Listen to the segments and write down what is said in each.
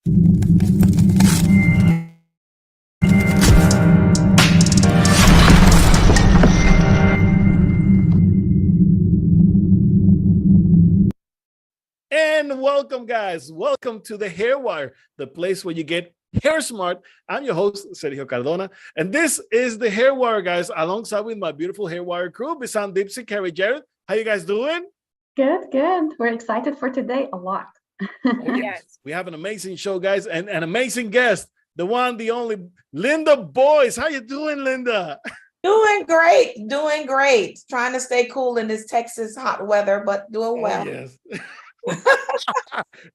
And welcome, guys. Welcome to the Hair Wire, the place where you get hair smart. I'm your host, Sergio Cardona, and this is the Hair Wire, guys, alongside with my beautiful Hair Wire crew, Bisan Dipsy, Carrie Jarrett. How you guys doing? Good, good. We're excited for today a lot. Yes, we have an amazing show, guys, and an amazing guest, the one, the only, Linda Boyce. How you doing, Linda? Doing great. Trying to stay cool in this Texas hot weather, but doing well. Yes.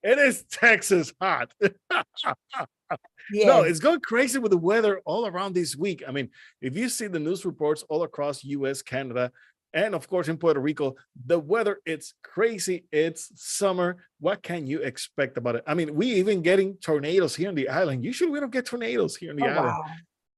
It is Texas hot. Yes. No, it's going crazy with the weather all around this week. I mean, if you see the news reports all across US, Canada, and of course in Puerto Rico, the weather, it's crazy. It's summer. What can you expect about it? I mean, we even getting tornadoes here in the island. Usually we don't get tornadoes here in the island. Wow.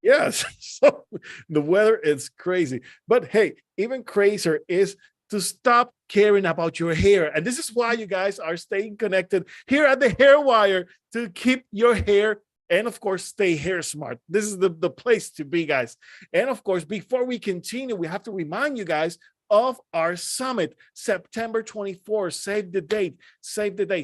Yes. So the weather is crazy. But hey, even crazier is to stop caring about your hair. And this is why you guys are staying connected here at the Hair Wire to keep your hair and of course, stay hair smart. This is the place to be, guys. And of course, before we continue, we have to remind you guys of our summit, September 24th. Save the date,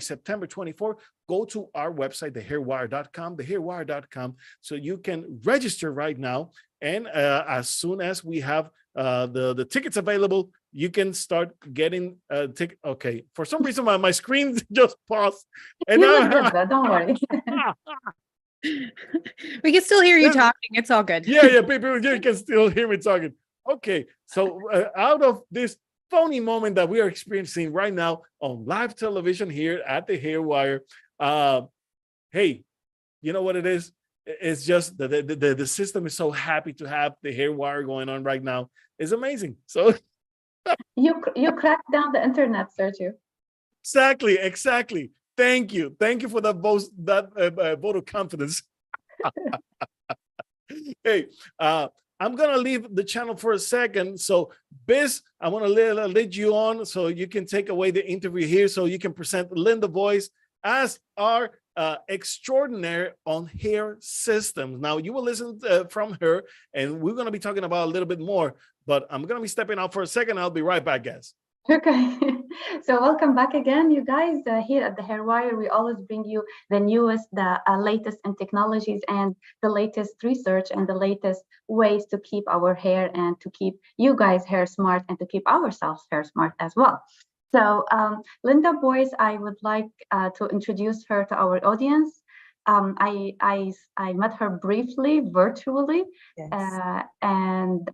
September 24th. Go to our website, thehairwire.com, so you can register right now. And as soon as we have the tickets available, you can start getting a ticket. Okay, for some reason, my screen just paused. And now, don't worry. We can still hear you talking. It's all good. Yeah, people, you can still hear me talking. Okay, so out of this phony moment that we are experiencing right now on live television here at the Hair Wire, hey, you know what it is? It's just the system is so happy to have the Hair Wire going on right now. It's amazing. So you cracked down the internet, Sergio. Exactly. Thank you for that vote of confidence. Hey, I'm gonna leave the channel for a second. So, Biz, I want to lead you on so you can take away the interview here, so you can present Linda Boyce as our extraordinary on hair systems. Now, you will listen from her, and we're gonna be talking about a little bit more. But I'm gonna be stepping out for a second. I'll be right back, guys. Okay, so welcome back again, you guys. Here at the Hair Wire, we always bring you the newest, the latest in technologies and the latest research and the latest ways to keep our hair and to keep you guys hair smart and to keep ourselves hair smart as well. So Linda Boyce, I would like to introduce her to our audience. I met her briefly virtually, yes. And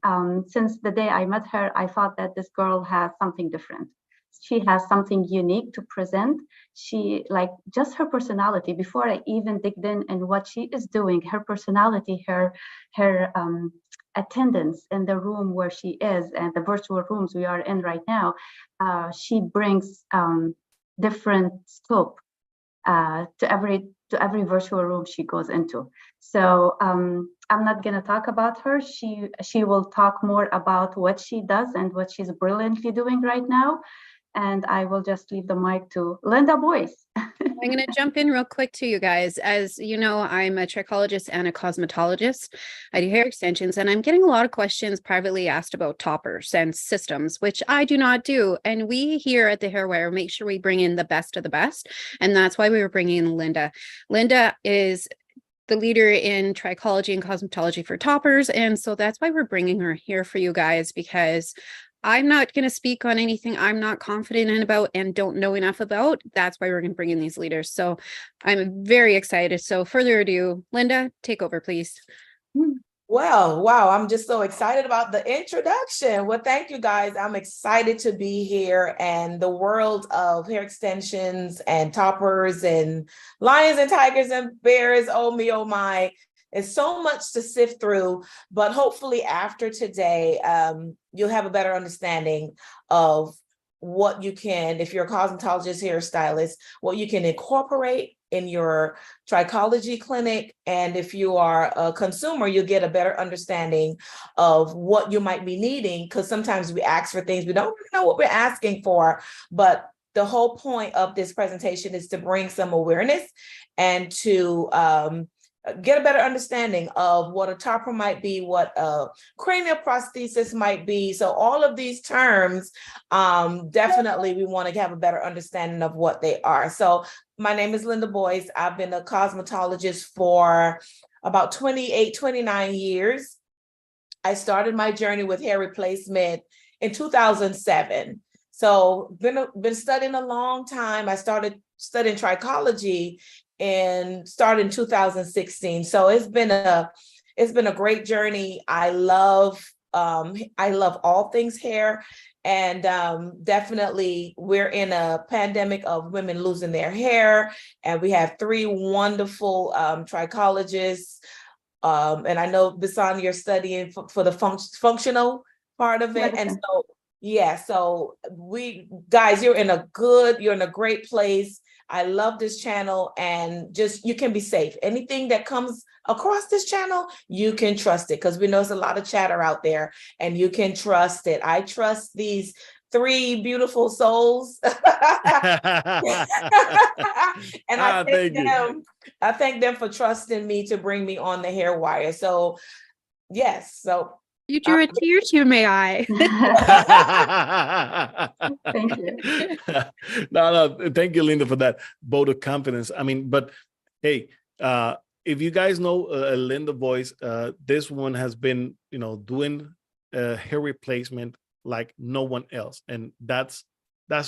since the day I met her, I thought that this girl has something different. She has something unique to present. She, like, just her personality, before I even digged in what she is doing, her personality, her attendance in the room where she is and the virtual rooms we are in right now, she brings different scope to every virtual room she goes into. So I'm not going to talk about her. She will talk more about what she does and what she's brilliantly doing right now. And I will just leave the mic to Linda Boyce. I'm going to jump in real quick to you guys. As you know, I'm a trichologist and a cosmetologist. I do hair extensions, and I'm getting a lot of questions privately asked about toppers and systems, which I do not do. And we here at the Hair Wire make sure we bring in the best of the best. And that's why we were bringing in Linda. Linda is the leader in trichology and cosmetology for toppers. And so that's why we're bringing her here for you guys, because I'm not going to speak on anything I'm not confident in about and don't know enough about. That's why we're going to bring in these leaders. So I'm very excited. So further ado, Linda, take over, please. Well, wow, I'm just so excited about the introduction. Well, thank you, guys. I'm excited to be here, and the world of hair extensions and toppers and lions and tigers and bears, oh me, oh my. It's so much to sift through, but hopefully after today, you'll have a better understanding of what you can, if you're a cosmetologist, hairstylist, what you can incorporate in your trichology clinic. And if you are a consumer, you'll get a better understanding of what you might be needing, because sometimes we ask for things we don't really know what we're asking for, but the whole point of this presentation is to bring some awareness and to get a better understanding of what a topper might be, what a cranial prosthesis might be. So all of these terms, definitely we want to have a better understanding of what they are. So my name is Linda Boyce. I've been a cosmetologist for about 28, 29 years. I started my journey with hair replacement in 2007. So been studying a long time. I started studying trichology and started in 2016. So it's been a great journey. I love all things hair. And definitely we're in a pandemic of women losing their hair. And we have 3 wonderful trichologists. And I know, Bisan, you're studying for the functional part of it. And so, yeah, so you're in a great place. I love this channel, and just, you can be safe. Anything that comes across this channel, you can trust it, because we know there's a lot of chatter out there, and you can trust it. I trust these 3 beautiful souls. And I thank them for trusting me to bring me on the Hair Wire. So yes, so you drew a tear to my eye. Thank you. No, thank you, Linda, for that vote of confidence. I mean, but hey, if you guys know Linda Boyce, this one has been, doing hair replacement like no one else, and that's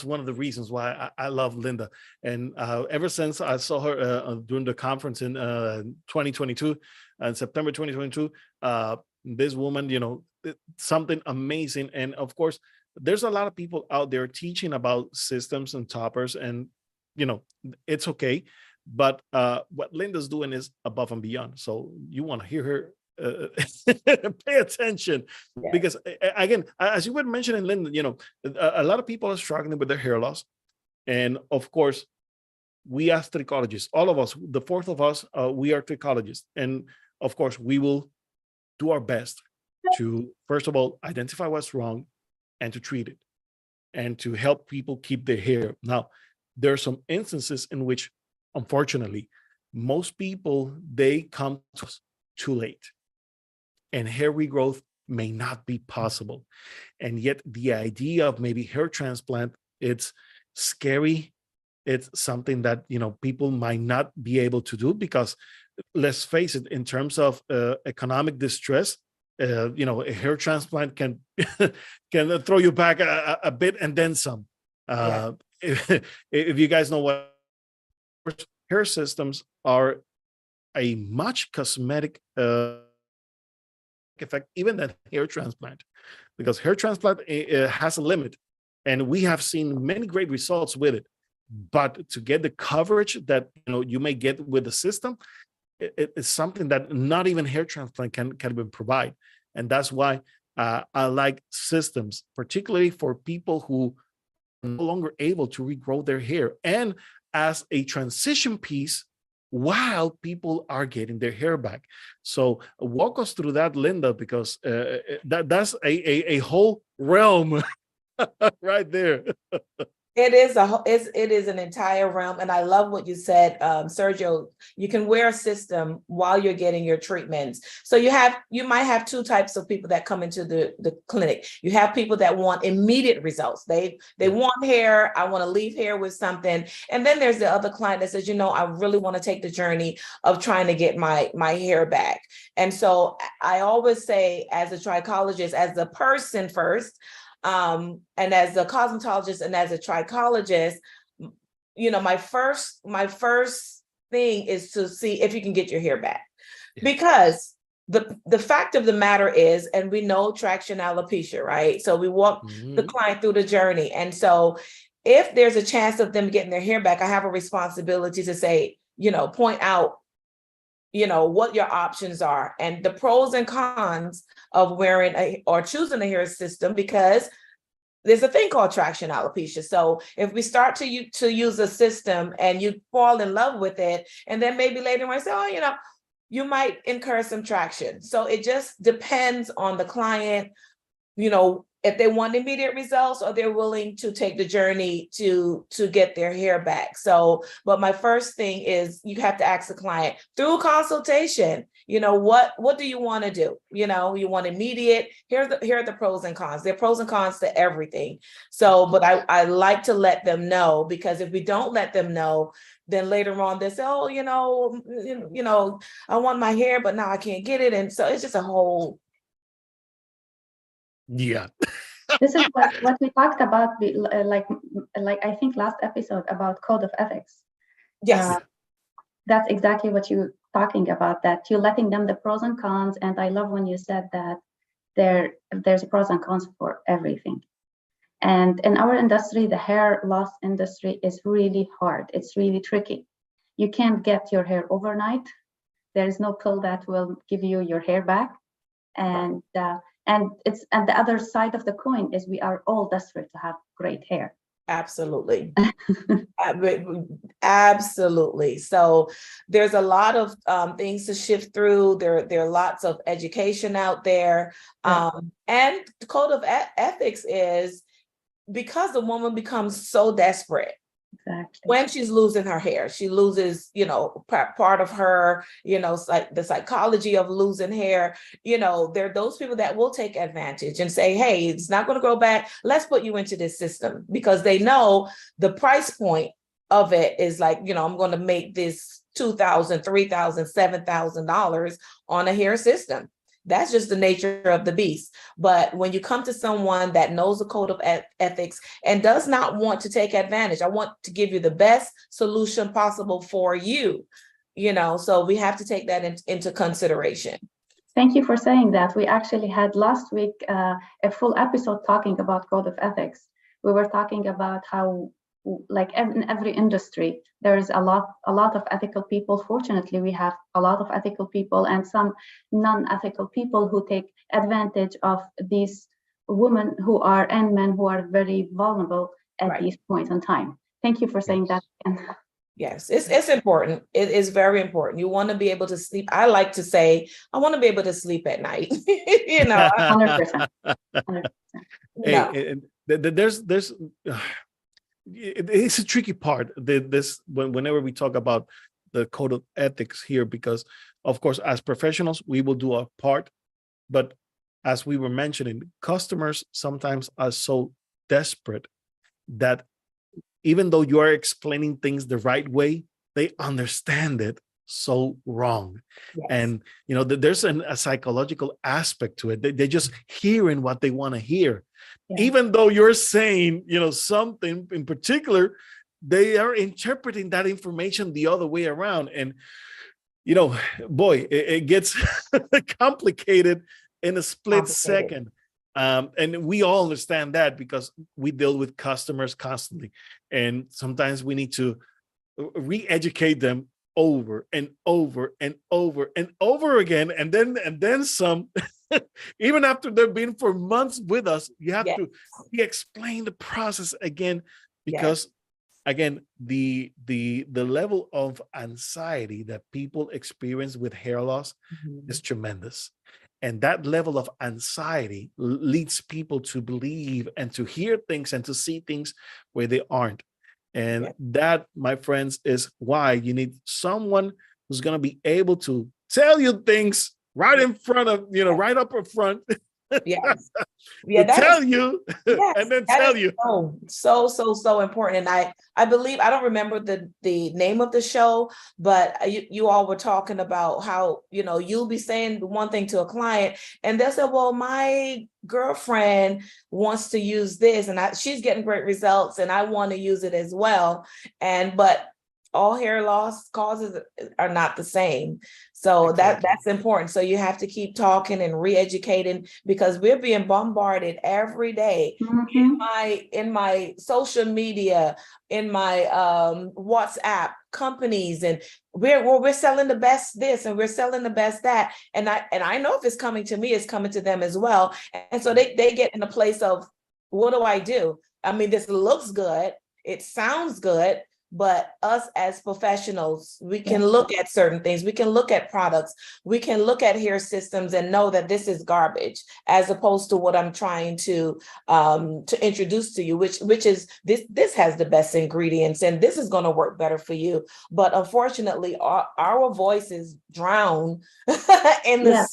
one of the reasons why I love Linda. And ever since I saw her during the conference in 2022, September 2022, this woman, something amazing. And of course, there's a lot of people out there teaching about systems and toppers, and it's okay. But what Linda's doing is above and beyond. So you want to hear her. Pay attention, because again, as you were mentioning, Linda, a lot of people are struggling with their hair loss, and of course, we as trichologists, all of us, the 4th of us, we are trichologists, and of course, we will do our best to, first of all, identify what's wrong and to treat it, and to help people keep their hair. Now, there are some instances in which, unfortunately, most people, they come to us too late, and hair regrowth may not be possible. And yet the idea of maybe hair transplant, it's scary. It's something that, people might not be able to do, because let's face it, in terms of economic distress, a hair transplant can can throw you back a bit and then some. If you guys know what hair systems are, a much cosmetic effect even than hair transplant, because hair transplant has a limit, and we have seen many great results with it, but to get the coverage that you may get with the system, it's something that not even hair transplant can even provide. And that's why I like systems, particularly for people who are no longer able to regrow their hair, and as a transition piece while people are getting their hair back. So walk us through that, Linda, because that's a whole realm right there. It is an entire realm. And I love what you said, Sergio. You can wear a system while you're getting your treatments. So you might have 2 types of people that come into the clinic. You have people that want immediate results. They want hair. I want to leave hair with something. And then there's the other client that says, I really want to take the journey of trying to get my hair back. And so I always say, as a trichologist, as a person first, and as a cosmetologist and as a trichologist, my first thing is to see if you can get your hair back. Because the fact of the matter is, and we know traction alopecia, right? So we walk the client through the journey. And so if there's a chance of them getting their hair back, I have a responsibility to say, point out, what your options are and the pros and cons of wearing or choosing a hair system, because there's a thing called traction alopecia. So if we start to use a system and you fall in love with it, and then maybe later on say, you might incur some traction. So it just depends on the client, if they want immediate results, or they're willing to take the journey to get their hair back. So, but my first thing is you have to ask the client through consultation, what do you want to do? You want immediate, here are the pros and cons. There are pros and cons to everything. So, but I like to let them know, because if we don't let them know, then later on they say, oh, I want my hair, but now I can't get it. And so it's just a whole. Yeah. This is what we talked about, like I think last episode about code of ethics. Yes. That's exactly what you're talking about, that you're letting them the pros and cons. And I love when you said that there's pros and cons for everything. And in our industry, the hair loss industry is really hard. It's really tricky. You can't get your hair overnight. There is no pill that will give you your hair back. And the other side of the coin is we are all desperate to have great hair. Absolutely. Absolutely. So there's a lot of things to shift through. There are lots of education out there. And the code of ethics is because the woman becomes so desperate. Exactly. When she's losing her hair, she loses, part of her, like the psychology of losing hair. There are those people that will take advantage and say, hey, it's not going to grow back. Let's put you into this system, because they know the price point of it is like, I'm going to make this $2,000, $3,000, $7,000 on a hair system. That's just the nature of the beast. But when you come to someone that knows the code of ethics and does not want to take advantage, I want to give you the best solution possible for you, so we have to take that into consideration. Thank you for saying that. We actually had last week a full episode talking about code of ethics. We were talking about how, like in every industry, there is a lot of ethical people. Fortunately, we have a lot of ethical people and some non-ethical people who take advantage of these women and men who are very vulnerable at these points in time. Thank you for saying that. Yes, it's important. It is very important. You want to be able to sleep. I like to say, I want to be able to sleep at night. 100%. 100%. Hey, there's it's a tricky part. Whenever we talk about the code of ethics here, because of course, as professionals, we will do our part, but as we were mentioning, customers sometimes are so desperate that even though you are explaining things the right way, they understand it so wrong. Yes. And there's a psychological aspect to it. They're just hearing what they want to hear. Yeah. Even though you're saying, something in particular, they are interpreting that information the other way around. And, boy, it gets complicated in a split second. And we all understand that because we deal with customers constantly. And sometimes we need to re-educate them over and over and over and over again. And then some, even after they've been for months with us, you have to re-explain the process again, because again, the level of anxiety that people experience with hair loss is tremendous. And that level of anxiety leads people to believe and to hear things and to see things where they aren't. And that, my friends, is why you need someone who's going to be able to tell you things right in front of, right up in front. Yes. Tell you and then tell you. So important. And I believe, I don't remember the name of the show, but you all were talking about how, you'll be saying one thing to a client and they'll say, well, my girlfriend wants to use this and she's getting great results and I want to use it as well. But all hair loss causes are not the same. So that's important. So you have to keep talking and re-educating, because we're being bombarded every day in my social media, in my WhatsApp companies, and we're selling the best this and we're selling the best that. And I know if it's coming to me, it's coming to them as well. And so they get in a place of, what do I do? I mean, this looks good. It sounds good. but us as professionals, we can look at certain things. We can look at products. We can look at hair systems and know that this is garbage, as opposed to what I'm trying to introduce to you, which is this has the best ingredients and this is going to work better for you. But unfortunately, our voices drown in the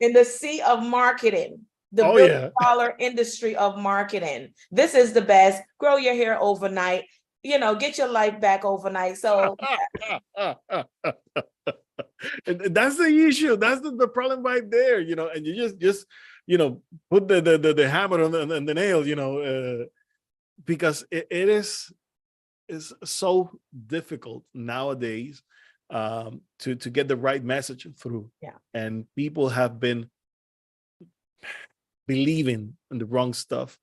in the sea of marketing. The billion-dollar industry of marketing. This is the best. Grow your hair overnight. Get your life back overnight. So that's the issue. That's the problem right there. And you just put the hammer on the nail. Because it is so difficult nowadays to get the right message through. Yeah. And people have been believing in the wrong stuff.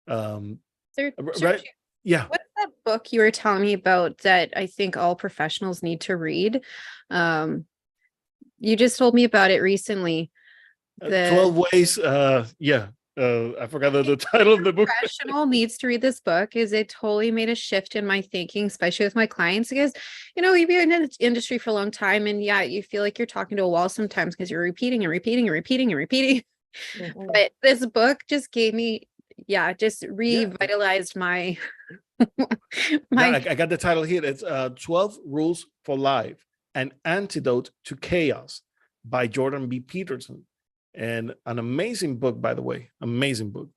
Right? Yeah. What's that book you were telling me about that I think all professionals need to read? You just told me about it recently. 12 ways. I forgot the title of the book. Professional needs to read this book. It totally made a shift in my thinking, especially with my clients, because you've been in the industry for a long time, and you feel like you're talking to a wall sometimes because you're repeating and repeating and repeating and repeating. Mhm. But this book just gave me, just revitalized my I got the title here. It's 12 Rules for Life, an Antidote to Chaos by Jordan B. Peterson. And an amazing book, by the way. Amazing book.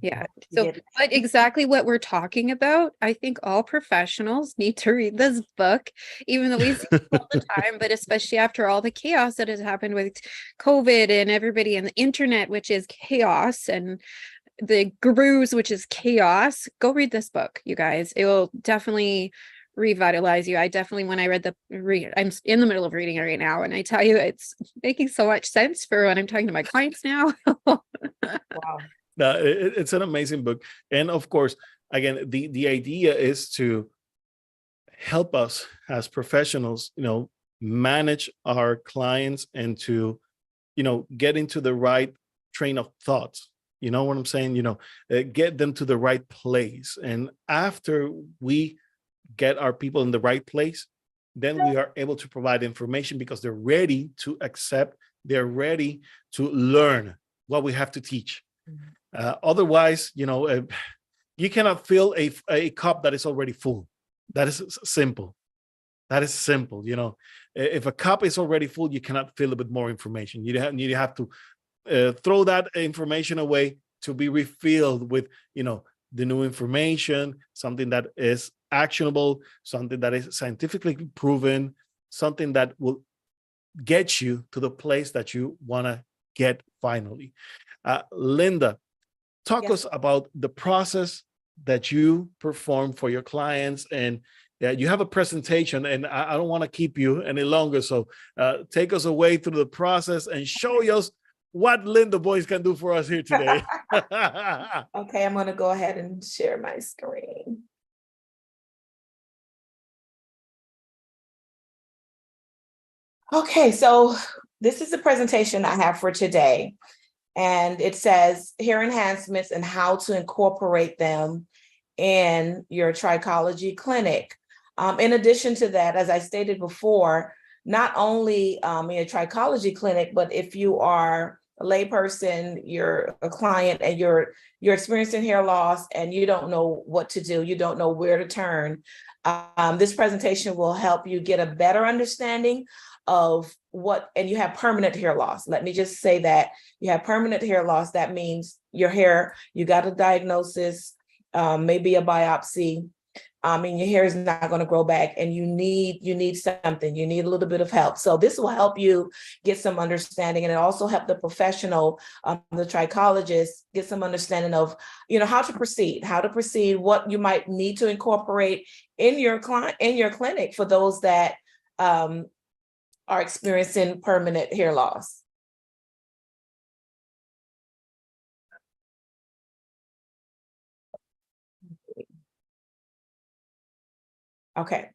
Yeah. So, but exactly what we're talking about, I think all professionals need to read this book, even though we see it all the time, but especially after all the chaos that has happened with COVID and everybody and the internet, which is chaos, and the gurus, which is chaos. Go read this book, you guys. It will definitely revitalize you. I definitely, when I I'm in the middle of reading it right now, and I tell you, it's making so much sense for when I'm talking to my clients now. Wow. No, it's an amazing book. And of course, again, the idea is to help us as professionals, manage our clients and to, get into the right train of thoughts. You know what I'm saying? Get them to the right place. And after we get our people in the right place, then we are able to provide information because they're ready to accept, they're ready to learn what we have to teach. Otherwise, you cannot fill a cup that is already full. That is simple. That is simple. If a cup is already full, you cannot fill it with more information. You have to throw that information away to be refilled with, the new information, something that is actionable, something that is scientifically proven, something that will get you to the place that you want to get finally. Linda, talk us about the process that you perform for your clients. And you have a presentation, and I don't want to keep you any longer. So take us away through the process and show us what Linda Boyce can do for us here today. Okay, I'm going to go ahead and share my screen. Okay, so this is the presentation I have for today. And it says hair enhancements and how to incorporate them in your trichology clinic. In addition to that, as I stated before, not only in a trichology clinic, but if you are a layperson, you're a client and you're experiencing hair loss and you don't know what to do, you don't know where to turn, this presentation will help you get a better understanding of and you have permanent hair loss. Let me just say that you have permanent hair loss. That means your hair, you got a diagnosis, maybe a biopsy, and your hair is not going to grow back, and you need something, you need a little bit of help. So this will help you get some understanding, and it also help the professional, the trichologist, get some understanding of, how to proceed, what you might need to incorporate in your clinic for those that are experiencing permanent hair loss. Okay,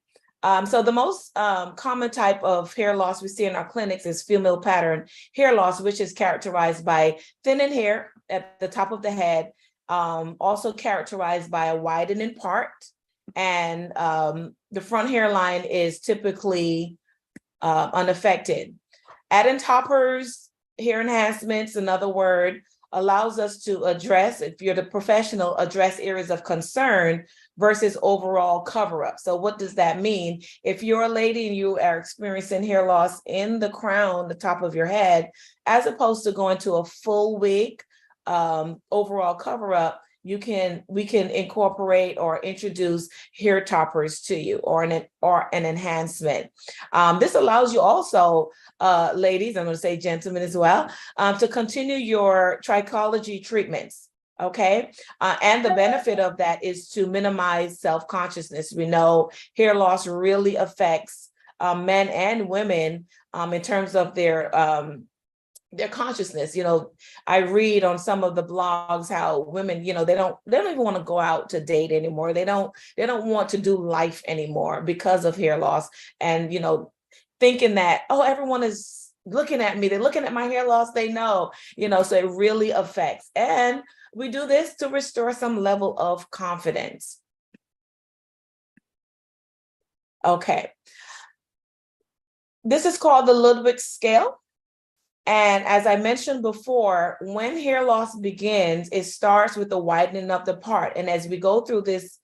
so the most common type of hair loss we see in our clinics is female pattern hair loss, which is characterized by thinning hair at the top of the head, also characterized by a widening part and the front hairline is typically unaffected. Adding toppers, hair enhancements, another word, allows us to address, if you're the professional, address areas of concern versus overall cover-up. So what does that mean? If you're a lady and you are experiencing hair loss in the crown, the top of your head, as opposed to going to a full wig overall cover-up, we can incorporate or introduce hair toppers to you, or an enhancement. This allows you also, ladies, I'm going to say gentlemen as well, to continue your trichology treatments. Okay. And the benefit of that is to minimize self-consciousness. We know hair loss really affects men and women in terms of their consciousness. I read on some of the blogs how women, they don't even want to go out to date anymore. They don't want to do life anymore because of hair loss, and thinking that, oh, everyone is looking at me, they're looking at my hair loss, they know, so it really affects. And we do this to restore some level of confidence. Okay. This is called the Ludwig scale. And as I mentioned before, when hair loss begins, it starts with the widening of the part. And as we go through this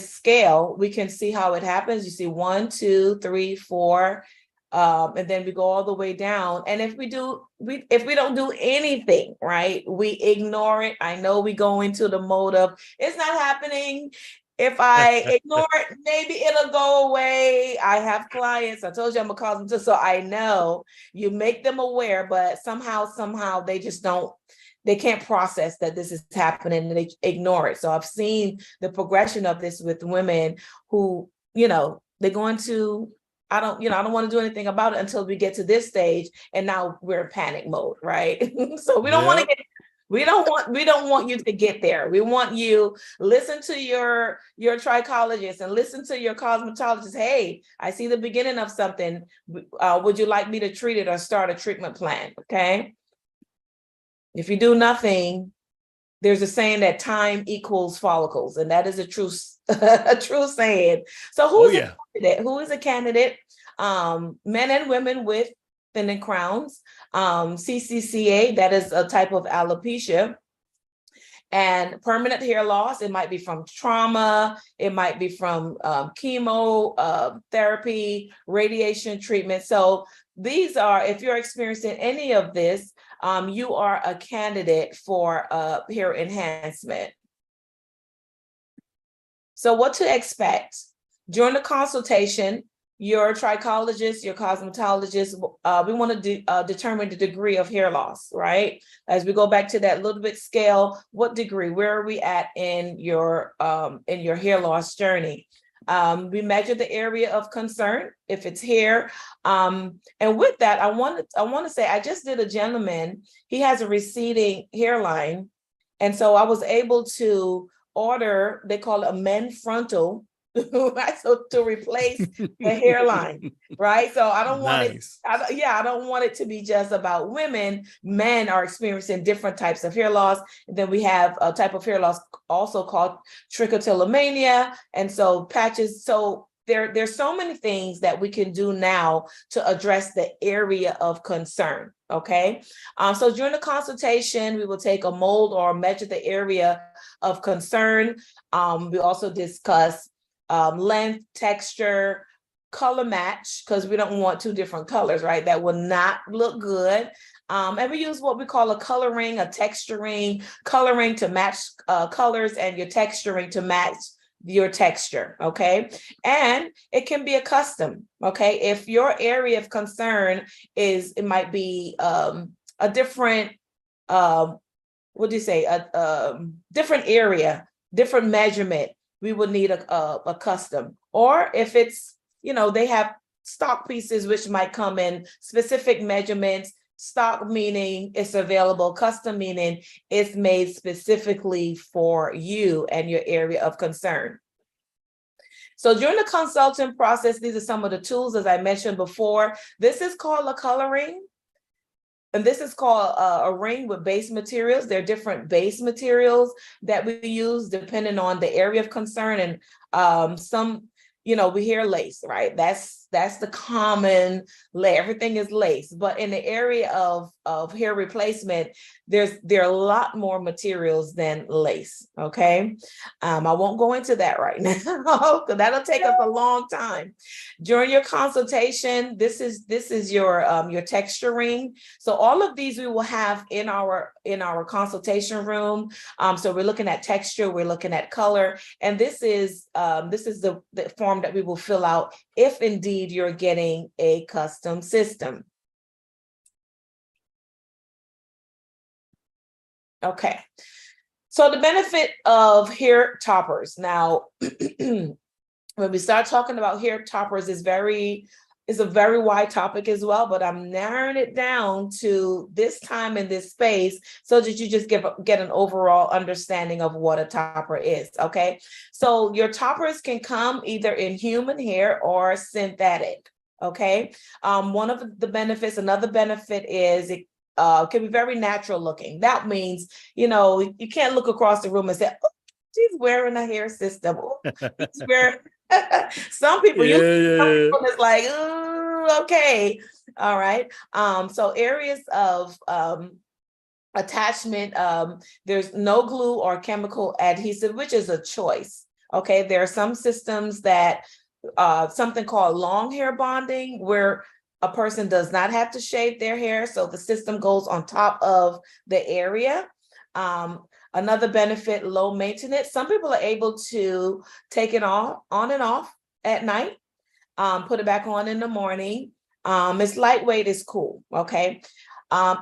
scale, we can see how it happens. You see 1, 2, 3, 4, and then we go all the way down. And if we don't do anything, right, we ignore it. I know we go into the mode of it's not happening. If I ignore it, maybe it'll go away. I have clients, I told you I'm a cosmetologist, so I know you make them aware, but somehow they just they can't process that this is happening, and they ignore it. So I've seen the progression of this with women who, they go into, I don't want to do anything about it until we get to this stage, and now we're in panic mode, right? So we don't want to get. We don't want you to get there. We want you listen to your trichologist and listen to your cosmetologist. Hey, I see the beginning of something. Would you like me to treat it or start a treatment plan? Okay. If you do nothing, there's a saying that time equals follicles, and that is a true saying. So who is a candidate? Men and women with thinning crowns, CCCA, that is a type of alopecia, and permanent hair loss. It might be from trauma, it might be from chemo therapy, radiation treatment. So these are, if you're experiencing any of this, you are a candidate for hair enhancement. So what to expect? During the consultation, your trichologist, your cosmetologist, we want to determine the degree of hair loss, right? As we go back to that Ludwig scale, what degree, where are we at in your hair loss journey? We measure the area of concern, if it's hair. And with that, I want to say, I just did a gentleman, he has a receding hairline. And so I was able to order, they call it a men frontal, so to replace the hairline, right? So I don't want it. I don't want it to be just about women. Men are experiencing different types of hair loss. And then we have a type of hair loss also called trichotillomania, and so patches. So there's so many things that we can do now to address the area of concern. Okay. So during the consultation, we will take a mold or measure the area of concern. We also discuss length, texture, color match, because we don't want two different colors, right? That will not look good. And we use what we call a coloring, a texturing, coloring to match colors, and your texturing to match your texture, okay? And it can be a custom, okay? If your area of concern is, it might be a different, different area, different measurement, we would need a custom. Or if it's, they have stock pieces, which might come in specific measurements. Stock meaning it's available, custom meaning it's made specifically for you and your area of concern. So during the consulting process, these are some of the tools, as I mentioned before. This is called a coloring. And this is called a ring with base materials. There are different base materials that we use depending on the area of concern. And some, we hear lace, right? That's the common lace. Everything is lace. But in the area of hair replacement, there are a lot more materials than lace. Okay. I won't go into that right now because that'll take us a long time. During your consultation, this is your texture ring. So all of these we will have in our consultation room. So we're looking at texture, we're looking at color, and this is the form that we will fill out if indeed you're getting a custom system. Okay, so the benefit of hair toppers. Now, when we start talking about hair toppers, is a very wide topic as well, but I'm narrowing it down to this time in this space so that you just get an overall understanding of what a topper is, okay? So your toppers can come either in human hair or synthetic, okay? One of the benefits, another benefit is it can be very natural looking. That means, you can't look across the room and say, oh, she's wearing a hair system. Oh, she's wearing... Some people, it's like, ooh, okay, all right. So areas of attachment, there's no glue or chemical adhesive, which is a choice. Okay, there are some systems that something called long hair bonding, where a person does not have to shave their hair, so the system goes on top of the area. Another benefit, low maintenance. Some people are able to take it on and off at night, put it back on in the morning. It's lightweight, it's cool, okay?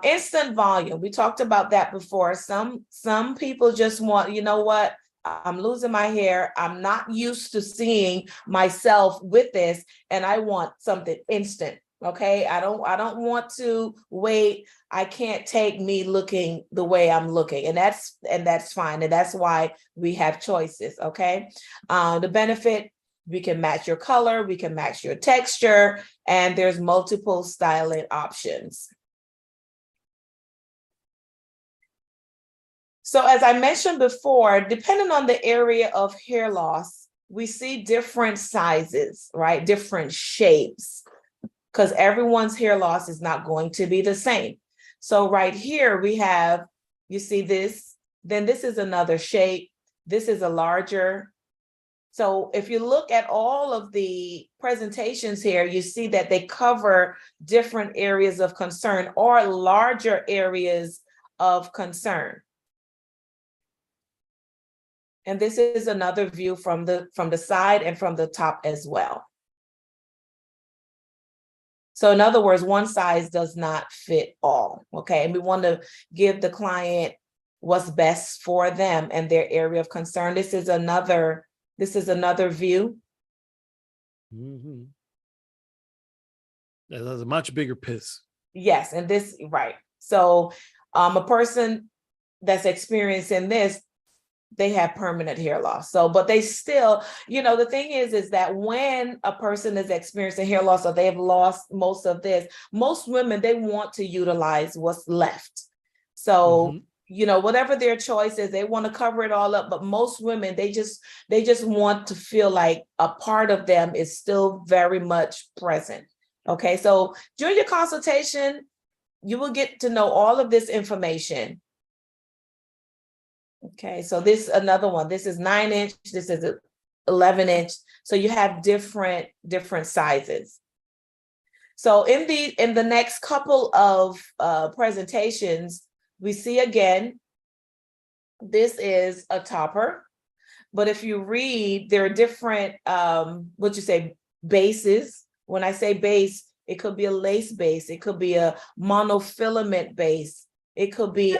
Instant volume, we talked about that before. Some people just want, you know what? I'm losing my hair. I'm not used to seeing myself with this, and I want something instant. Okay, I don't want to wait. I can't take me looking the way I'm looking, and that's fine, and that's why we have choices. Okay, the benefit, we can match your color, we can match your texture, and there's multiple styling options. So as I mentioned before, depending on the area of hair loss, we see different sizes, right? Different shapes, because everyone's hair loss is not going to be the same. So right here we have, you see this, then this is another shape. This is a larger. So if you look at all of the presentations here, you see that they cover different areas of concern or larger areas of concern. And this is another view from the side and from the top as well. So in other words, one size does not fit all, okay? And we want to give the client what's best for them and their area of concern. This is another view. Mm-hmm. That's a much bigger piece. Yes, and this, right. So a person that's experiencing this, they have permanent hair loss. So, but they still, the thing is that when a person is experiencing hair loss or they have lost most of this, most women, they want to utilize what's left. So, whatever their choice is, they want to cover it all up. But most women, they just want to feel like a part of them is still very much present. Okay. So during your consultation, you will get to know all of this information. Okay, so this another one. This is 9-inch. This is 11-inch. So you have different sizes. So in the next couple of presentations, we see again, this is a topper. But if you read, there are different bases. When I say base, it could be a lace base. It could be a monofilament base. It could be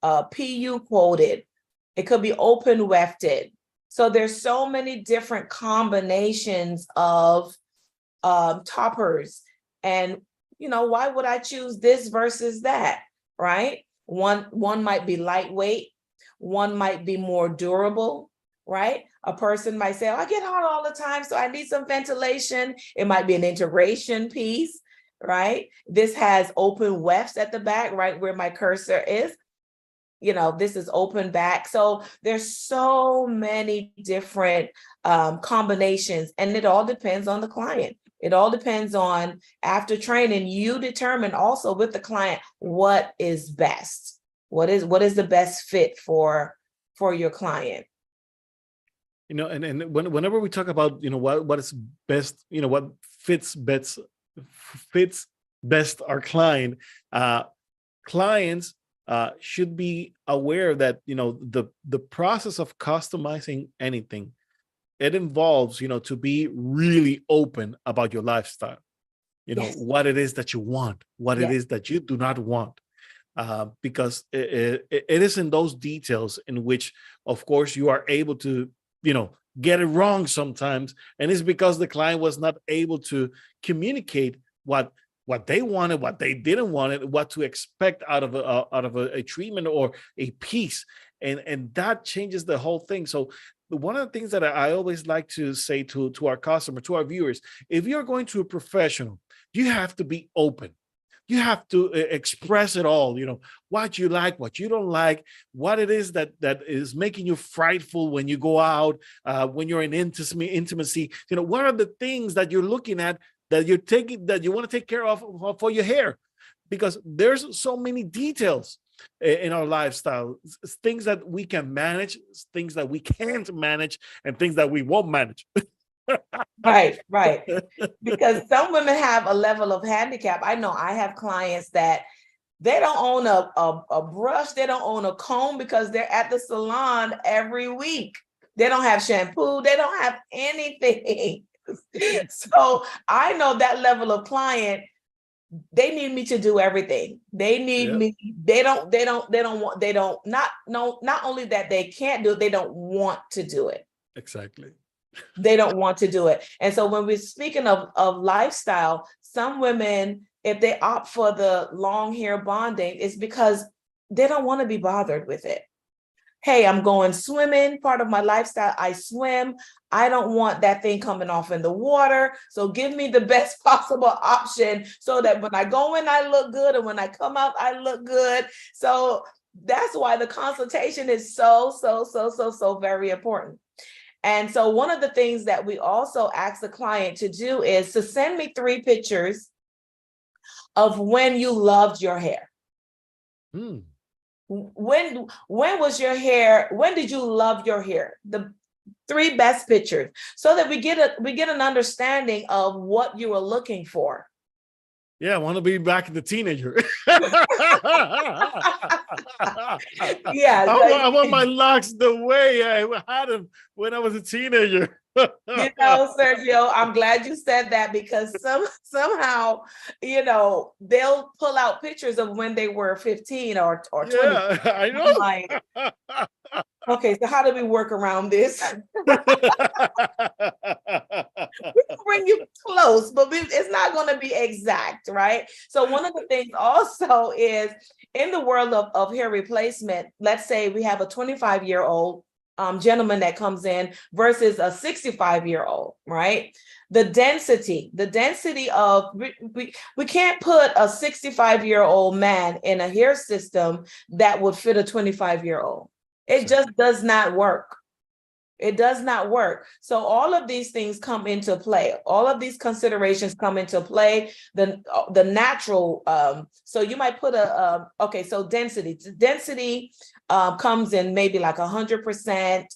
PU quoted. It could be open wefted. So there's so many different combinations of toppers. And, why would I choose this versus that, right? One might be lightweight. One might be more durable, right? A person might say, oh, I get hot all the time, so I need some ventilation. It might be an integration piece. right? This has open wefts at the back, right where my cursor is. You know, this is open back. So there's so many different combinations, and it all depends on the client. It all depends on, after training, you determine also with the client what is best. What is the best fit for your client. You know, and whenever we talk about, you know, what is best, you know, what fits best our client, clients should be aware that, you know, the process of customizing anything, it involves, you know, to be really open about your lifestyle, you know, Yes. what it is that you want, what Yes. it is that you do not want, because it is in those details in which, of course, you are able to, you know, get it wrong sometimes, and it's because the client was not able to communicate what they wanted, what they didn't want it, what to expect out of a treatment or a piece, and that changes the whole thing. So one of the things that I always like to say to our customer, to our viewers, if you're going to a professional, you have to be open. You have to express it all, you know, what you like, what you don't like, what it is that is making you frightful when you go out, when you're in intimacy, you know, what are the things that you're looking at, that you're taking, that you want to take care of for your hair, because there's so many details in our lifestyle, things that we can manage, things that we can't manage, and things that we won't manage. Right. Because some women have a level of handicap. I know I have clients that they don't own a brush, they don't own a comb, because they're at the salon every week. They don't have shampoo, they don't have anything. So I know that level of client, they need me to do everything. They need me. Not only that they can't do it, they don't want to do it. Exactly. They don't want to do it. And so when we're speaking of lifestyle, some women, if they opt for the long hair bonding, it's because they don't want to be bothered with it. Hey, I'm going swimming, part of my lifestyle, I swim. I don't want that thing coming off in the water. So give me the best possible option so that when I go in, I look good, and when I come out, I look good. So that's why the consultation is so very important. And so one of the things that we also ask the client to do is to send me 3 pictures of when you loved your hair. When was your hair, when did you love your hair? The 3 best pictures, so that we get an understanding of what you were looking for. Yeah, I want to be back in the teenager. Yeah, I want my locks the way I had them when I was a teenager. You know, Sergio, I'm glad you said that, because somehow, you know, they'll pull out pictures of when they were 15 or 20. Yeah, I know. Like, okay, so how do we work around this? We can bring you close, but it's not going to be exact, right? So one of the things also is, in the world of hair replacement, let's say we have a 25-year-old gentleman that comes in versus a 65-year-old, right? The density of, we can't put a 65-year-old man in a hair system that would fit a 25-year-old. It just does not work. It does not work. So all of these things come into play. All of these considerations come into play. The natural, so you might put okay, so density comes in maybe like 100%,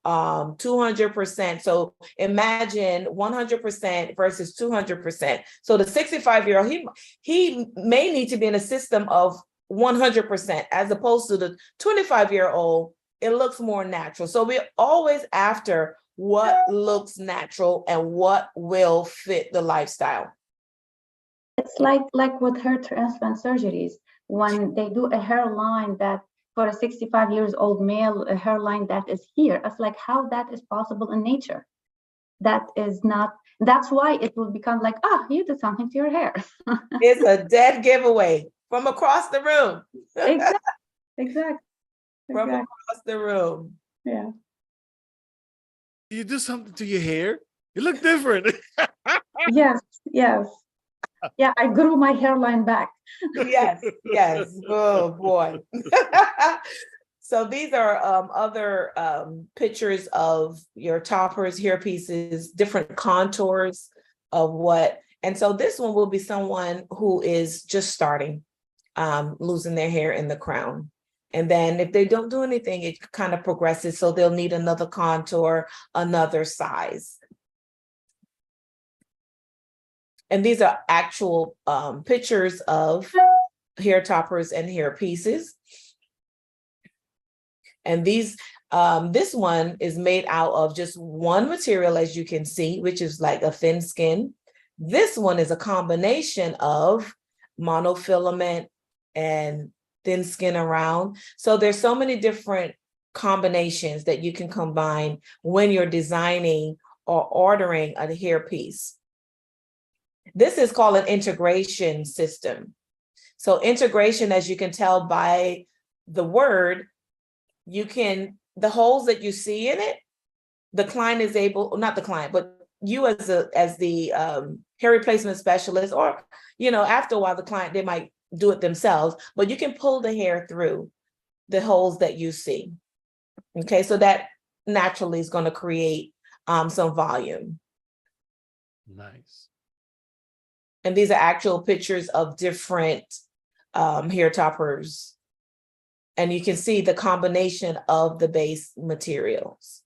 200%. So imagine 100% versus 200%. So the 65-year-old, he may need to be in a system of 100%, as opposed to the 25-year-old. It looks more natural. So we're always after what looks natural and what will fit the lifestyle. It's like with hair transplant surgeries, when they do a hairline that for a 65 years old male, a hairline that is here, it's like how that is possible in nature. That is not, that's why it will become like, you did something to your hair. It's a dead giveaway from across the room. Exactly. From across the room. Yeah. You do something to your hair, you look different. Yes. Yeah, I grew my hairline back. Yes, yes. Oh boy. So these are other pictures of your toppers, hair pieces, different contours of what. And so this one will be someone who is just starting, losing their hair in the crown. And then if they don't do anything, it kind of progresses. So they'll need another contour, another size. And these are actual pictures of hair toppers and hair pieces. And these, this one is made out of just one material, as you can see, which is like a thin skin. This one is a combination of monofilament and thin skin around. So there's so many different combinations that you can combine when you're designing or ordering a hair piece. This is called an integration system. So integration, as you can tell by the word, you can, the holes that you see in it, the client is able, not the client, but you as the hair replacement specialist, or, you know, after a while, the client, they might do it themselves, but you can pull the hair through the holes that you see. Okay, so that naturally is going to create some volume. Nice. And these are actual pictures of different hair toppers. And you can see the combination of the base materials.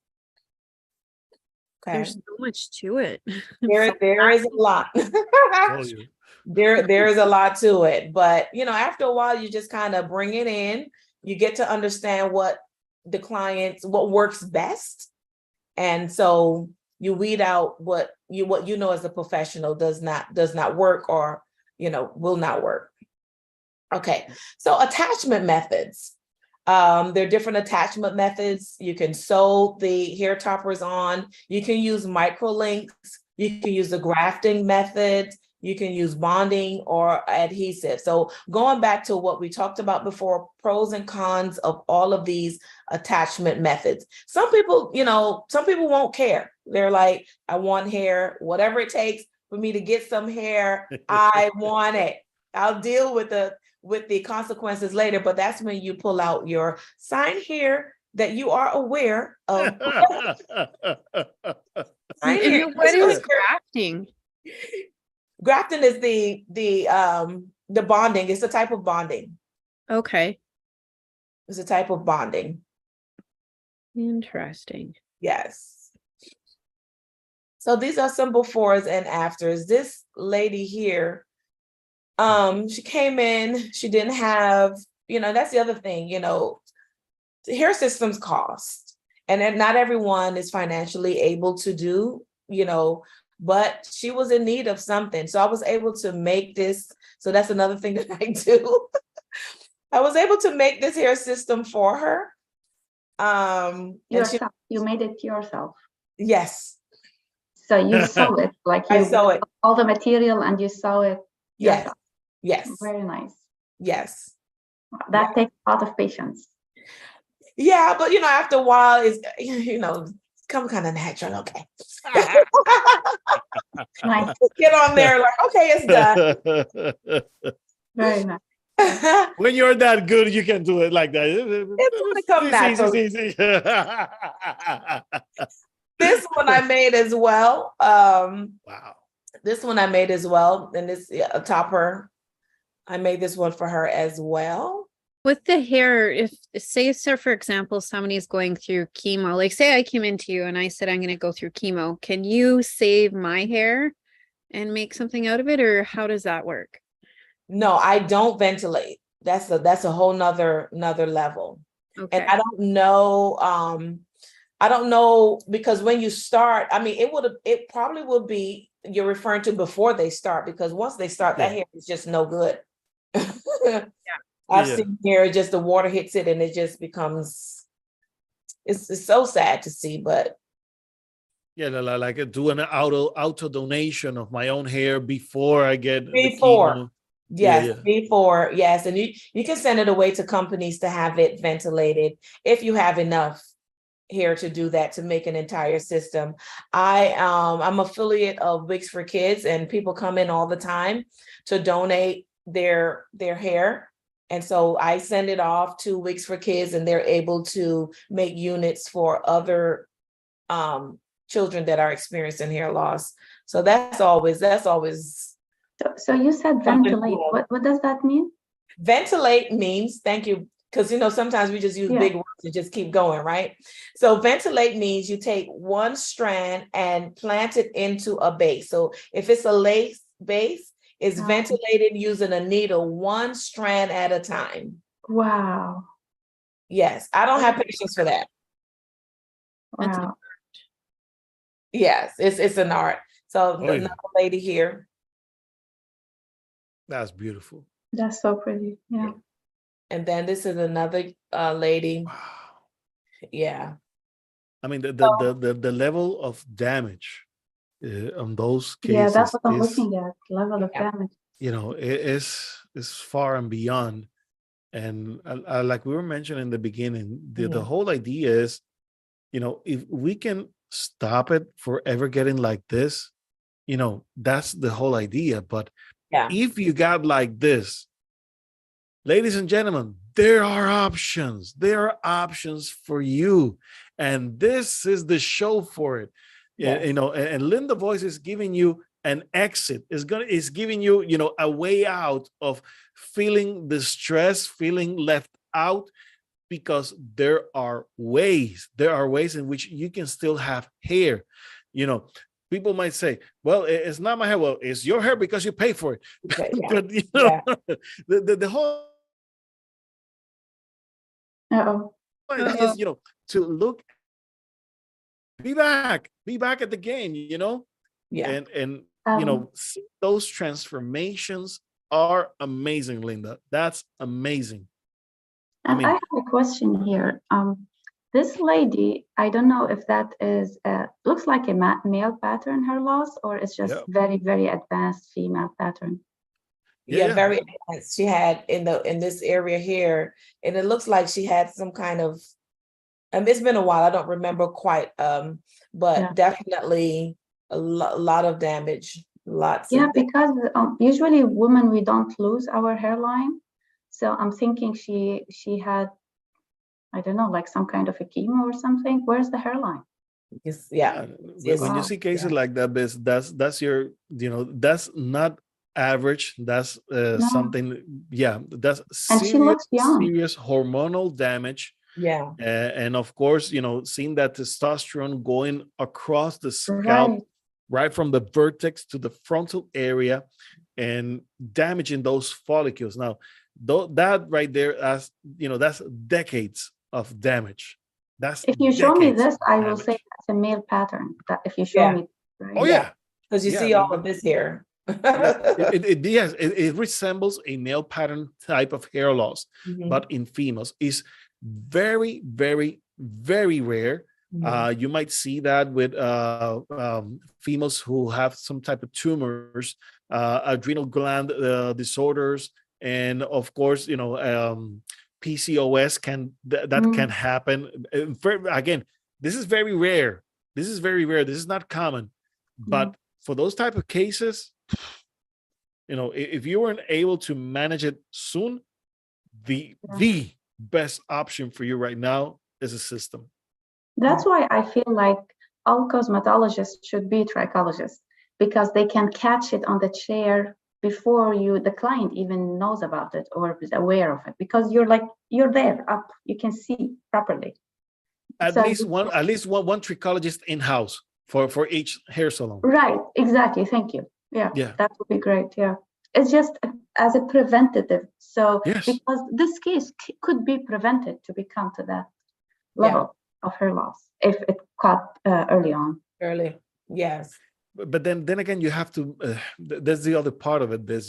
Okay. There's so much to it. There is a lot. There is a lot to it. But, you know, after a while, you just kind of bring it in. You get to understand what the clients, what works best. And so you weed out what you know as a professional does not work, or, you know, will not work. Okay, so attachment methods. There are different attachment methods. You can sew the hair toppers on. You can use micro links. You can use the grafting method. You can use bonding or adhesive. So going back to what we talked about before, pros and cons of all of these attachment methods. Some people, you know, some people won't care. They're like, I want hair, whatever it takes for me to get some hair, I want it. I'll deal with the consequences later, but that's when you pull out your sign here that you are aware of. And what is grafting? Grafting is the bonding. It's a type of bonding. Okay. It's a type of bonding. Interesting. Yes. So these are some befores and afters. This lady here, she came in, she didn't have, you know, that's the other thing, you know, hair systems cost, and then not everyone is financially able to do, you know, but she was in need of something. So I was able to make this. So that's another thing that I do. I was able to make this hair system for her. Yourself, you made it yourself. Yes. So you sew it, like I sew it. All the material and you sew it yourself. Yes. Very nice. Yes. That takes a lot of patience. Yeah, but you know, after a while, it's, you know, come kind of natural. Okay. Nice. Get on there, like, okay, it's done. Very nice. When you're that good, you can do it like that. It's gonna come natural. This one I made as well. Wow. This one I made as well, and this a topper. I made this one for her as well. With the hair, if say, so for example, somebody's going through chemo, like say I came into you and I said, I'm going to go through chemo. Can you save my hair and make something out of it? Or how does that work? No, I don't ventilate. That's a whole nother level. Okay. And I don't know, because when you start, I mean, it probably will be, you're referring to before they start, because once they start, that hair is just no good. Yeah. I've seen hair, just the water hits it and it just becomes, it's so sad to see, but. Yeah, like do an auto donation of my own hair before I get before. The chemo. Yes, before, yes. And you can send it away to companies to have it ventilated if you have enough here to do that, to make an entire system. I'm affiliate of Wigs for Kids, and people come in all the time to donate their hair. And so I send it off to Wigs for Kids, and they're able to make units for other children that are experiencing hair loss. So that's always So you said ventilate. cool. What does that mean? Ventilate means, thank you, because sometimes we just use big words and just keep going, right? So ventilate means you take one strand and plant it into a base. So if it's a lace base, it's ventilated using a needle, one strand at a time. Wow. Yes, I don't have patience for that. Wow. Yes, it's an art. So another lady here. That's beautiful. That's so pretty. Yeah. And then this is another lady. Wow. Yeah. I mean, the level of damage on those cases. Yeah, that's what I'm looking at. Level of damage. It is far and beyond. And like we were mentioning in the beginning, the whole idea is, if we can stop it for ever getting like this, that's the whole idea. But if you got like this, ladies and gentlemen, there are options. There are options for you. And this is the show for it. Yes. And Linda Boyce is giving you an exit. Is giving you, a way out of feeling the stress, feeling left out, because there are ways in which you can still have hair. People might say, well, it's not my hair. Well, it's your hair because you pay for it. Okay, but the whole is, to look, be back at the game, and see those transformations are amazing, Linda. That's amazing. And I have a question here. This lady, I don't know if that is looks like a male pattern, hair loss, or it's just very, very advanced female pattern. Yeah, very advanced. She had in this area here, and it looks like she had some kind of, it's been a while, I don't remember quite, but definitely a lot of damage. Because usually women, we don't lose our hairline. So I'm thinking she had, I don't know, like some kind of a chemo or something. Where's the hairline? When you see cases like that, that's your, that's not average. That's something. That's serious hormonal damage. And of course, seeing that testosterone going across the scalp, right from the vertex to the frontal area, and damaging those follicles. Now, that right there, as that's decades of damage. That's if you show me this, I will say it's a male pattern. That if you show me, right? Oh yeah, because you see all of this here. It resembles a male pattern type of hair loss, but in females is very, very, very rare. You might see that with females who have some type of tumors, adrenal gland disorders, and of course, PCOS can happen. Again, this is very rare. This is not common, but for those type of cases, if you weren't able to manage it soon, the best option for you right now is a system. That's why I feel like all cosmetologists should be trichologists, because they can catch it on the chair before the client even knows about it or is aware of it, because you're there up, you can see properly. At least one trichologist in-house for each hair salon. Right, exactly. Thank you. Yeah, that would be great. Yeah, it's just as a preventative. So because this case could be prevented to become to that level of hair loss if it caught early on. Yes. But then again, you have to, there's the other part of it, there's,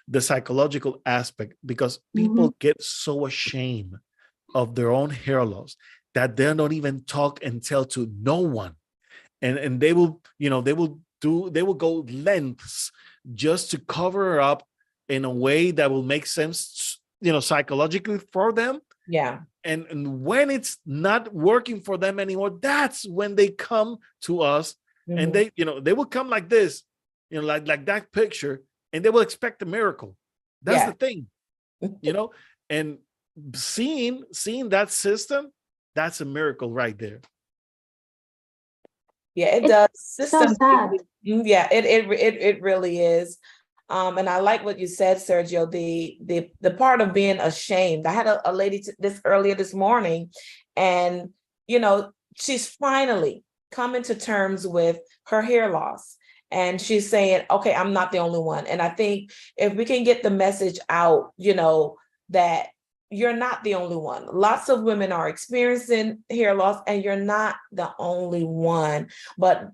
the psychological aspect, because people get so ashamed of their own hair loss that they don't even talk and tell to no one. And they will, they will go lengths just to cover up in a way that will make sense, psychologically for them. Yeah. And when it's not working for them anymore, that's when they come to us. And they, they will come like this, like that picture, and they will expect a miracle. That's the thing, and seeing that system, that's a miracle right there. Yeah, it does. So sad. Yeah, it really is. And I like what you said, Sergio, the part of being ashamed. I had a lady earlier this morning, and she's finally coming to terms with her hair loss. And she's saying, okay, I'm not the only one. And I think if we can get the message out, that you're not the only one. Lots of women are experiencing hair loss, and you're not the only one. But,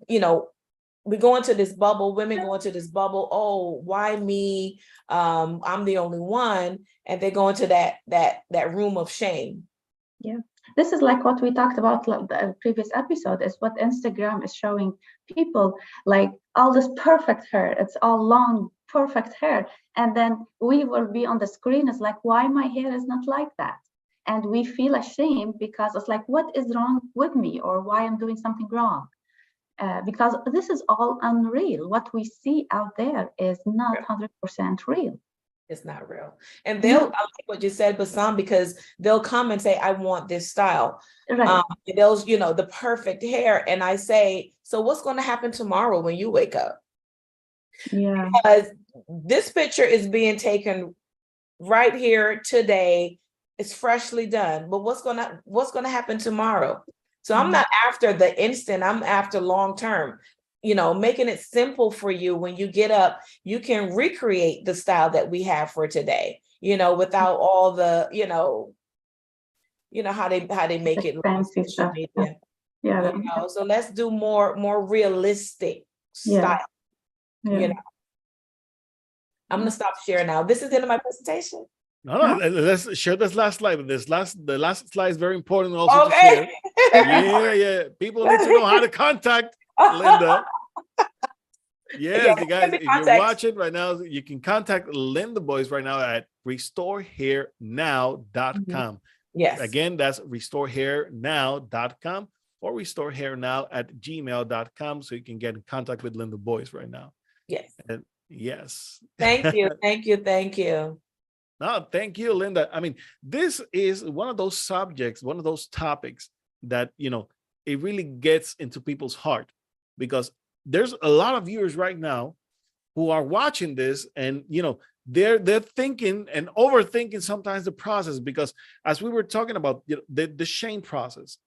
we go into this bubble, women go into this bubble. Oh, why me? I'm the only one. And they go into that room of shame. Yeah. This is like what we talked about the previous episode, is what Instagram is showing people, like all this perfect hair. It's all long, perfect hair. And then we will be on the screen. It's like, why my hair is not like that? And we feel ashamed because it's like, what is wrong with me, or why I'm doing something wrong? Because this is all unreal. What we see out there is not 100% real. It's not real. And I like what you said, Bassam, because they'll come and say, I want this style. Right. Those, the perfect hair. And I say, so what's going to happen tomorrow when you wake up? Yeah. Because this picture is being taken right here today. It's freshly done. But what's going to happen tomorrow? So I'm not after the instant, I'm after long term. Making it simple for you. When you get up, you can recreate the style that we have for today, without all the, how they make it fancy stuff. Media. Yeah. So let's do more realistic style. Yeah. I'm gonna stop sharing now. This is the end of my presentation. No, let's share this last slide. The last slide is very important also to share. Yeah. People need to know how to contact Linda. Yes, you guys, if you're watching right now, you can contact Linda Boyce right now at restorehairnow.com. Yes. Again, that's restorehairnow.com or restorehairnow@gmail.com, so you can get in contact with Linda Boyce right now. Yes. And yes. Thank you. Thank you. No, thank you, Linda. I mean, this is one of those subjects, one of those topics that, it really gets into people's heart, because there's a lot of viewers right now who are watching this, and, they're thinking and overthinking sometimes the process, because as we were talking about the shame process,